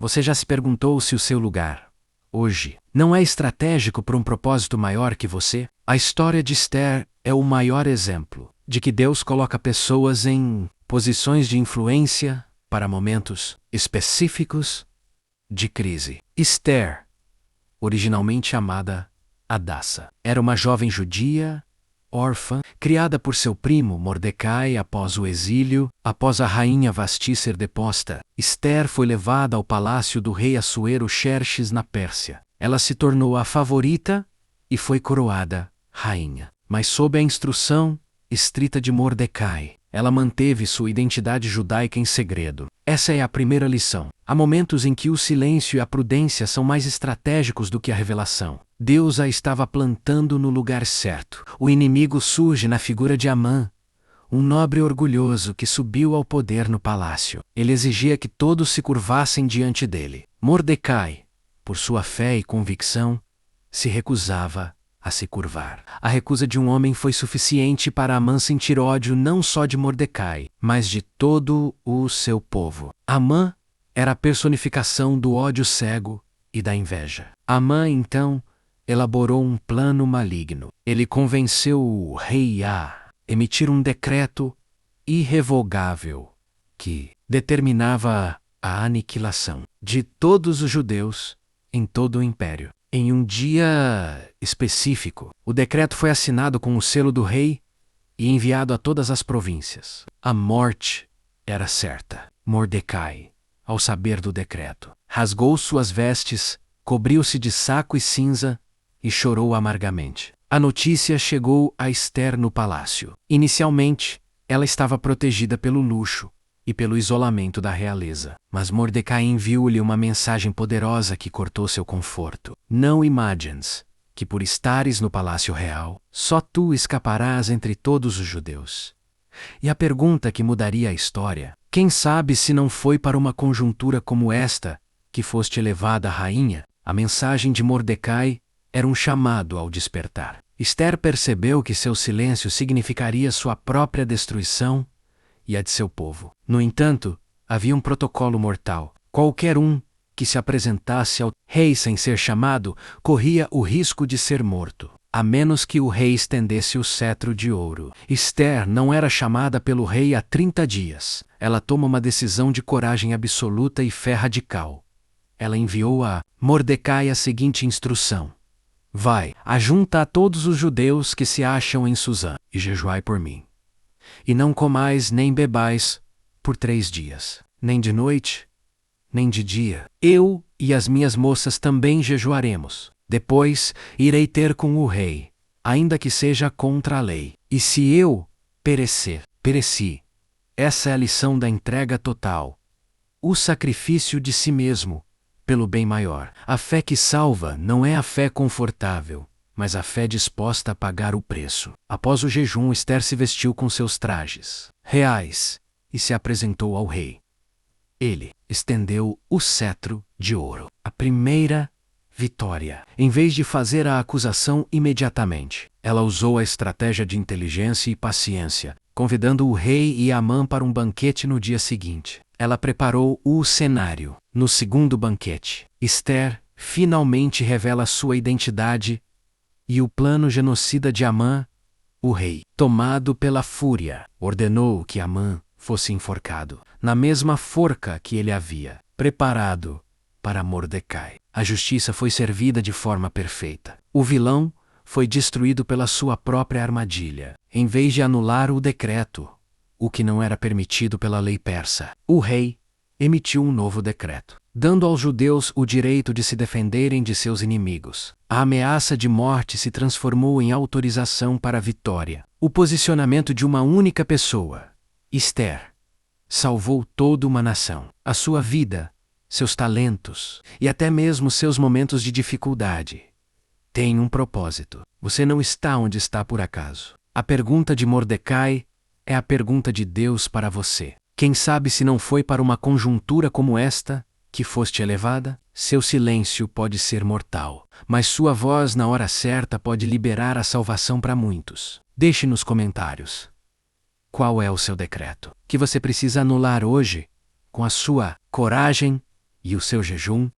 Você já se perguntou se o seu lugar, hoje, não é estratégico para um propósito maior que você? A história de Esther é o maior exemplo de que Deus coloca pessoas em posições de influência para momentos específicos de crise. Esther, originalmente chamada Hadassa, era uma jovem judia, órfã, criada por seu primo Mordecai após o exílio. Após a rainha Vasti ser deposta, Esther foi levada ao palácio do rei Assuero Xerxes na Pérsia. Ela se tornou a favorita e foi coroada rainha. Mas sob a instrução estrita de Mordecai, ela manteve sua identidade judaica em segredo. Essa é a primeira lição. Há momentos em que o silêncio e a prudência são mais estratégicos do que a revelação. Deus a estava plantando no lugar certo. O inimigo surge na figura de Amã, um nobre orgulhoso que subiu ao poder no palácio. Ele exigia que todos se curvassem diante dele. Mordecai, por sua fé e convicção, se recusava a se curvar. A recusa de um homem foi suficiente para Amã sentir ódio não só de Mordecai, mas de todo o seu povo. Amã era a personificação do ódio cego e da inveja. Amã, então, elaborou um plano maligno. Ele convenceu o rei a emitir um decreto irrevogável que determinava a aniquilação de todos os judeus em todo o império. Em um dia específico, o decreto foi assinado com o selo do rei e enviado a todas as províncias. A morte era certa. Mordecai, ao saber do decreto, rasgou suas vestes, cobriu-se de saco e cinza e chorou amargamente. A notícia chegou a Esther no palácio. Inicialmente, ela estava protegida pelo luxo e pelo isolamento da realeza. Mas Mordecai enviou-lhe uma mensagem poderosa que cortou seu conforto. Não imagines que por estares no palácio real, só tu escaparás entre todos os judeus. E a pergunta que mudaria a história: quem sabe se não foi para uma conjuntura como esta que foste elevada rainha? A mensagem de Mordecai era um chamado ao despertar. Esther percebeu que seu silêncio significaria sua própria destruição e a de seu povo. No entanto, havia um protocolo mortal. Qualquer um que se apresentasse ao rei sem ser chamado corria o risco de ser morto, a menos que o rei estendesse o cetro de ouro. Esther não era chamada pelo rei há 30 dias. Ela toma uma decisão de coragem absoluta e fé radical. Ela enviou a Mordecai a seguinte instrução: vai, ajunta a todos os judeus que se acham em Susã e jejuai por mim. E não comais nem bebais por 3 dias, nem de noite, nem de dia. Eu e as minhas moças também jejuaremos. Depois irei ter com o rei, ainda que seja contra a lei. E se eu perecer, pereci. Essa é a lição da entrega total. O sacrifício de si mesmo, pelo bem maior. A fé que salva não é a fé confortável, mas a fé disposta a pagar o preço. Após o jejum, Esther se vestiu com seus trajes reais e se apresentou ao rei. Ele estendeu o cetro de ouro. A primeira vitória. Em vez de fazer a acusação imediatamente, ela usou a estratégia de inteligência e paciência, convidando o rei e Amã para um banquete no dia seguinte. Ela preparou o cenário. No segundo banquete, Esther finalmente revela sua identidade e o plano genocida de Amã. O rei, tomado pela fúria, ordenou que Amã fosse enforcado, na mesma forca que ele havia preparado para Mordecai. A justiça foi servida de forma perfeita. O vilão foi destruído pela sua própria armadilha. Em vez de anular o decreto, o que não era permitido pela lei persa, o rei emitiu um novo decreto, dando aos judeus o direito de se defenderem de seus inimigos. A ameaça de morte se transformou em autorização para a vitória. O posicionamento de uma única pessoa, Esther, salvou toda uma nação. A sua vida, seus talentos e até mesmo seus momentos de dificuldade têm um propósito. Você não está onde está por acaso. A pergunta de Mordecai é a pergunta de Deus para você. Quem sabe se não foi para uma conjuntura como esta que foste elevada? Seu silêncio pode ser mortal, mas sua voz na hora certa pode liberar a salvação para muitos. Deixe nos comentários qual é o seu decreto que você precisa anular hoje com a sua coragem E o seu jejum?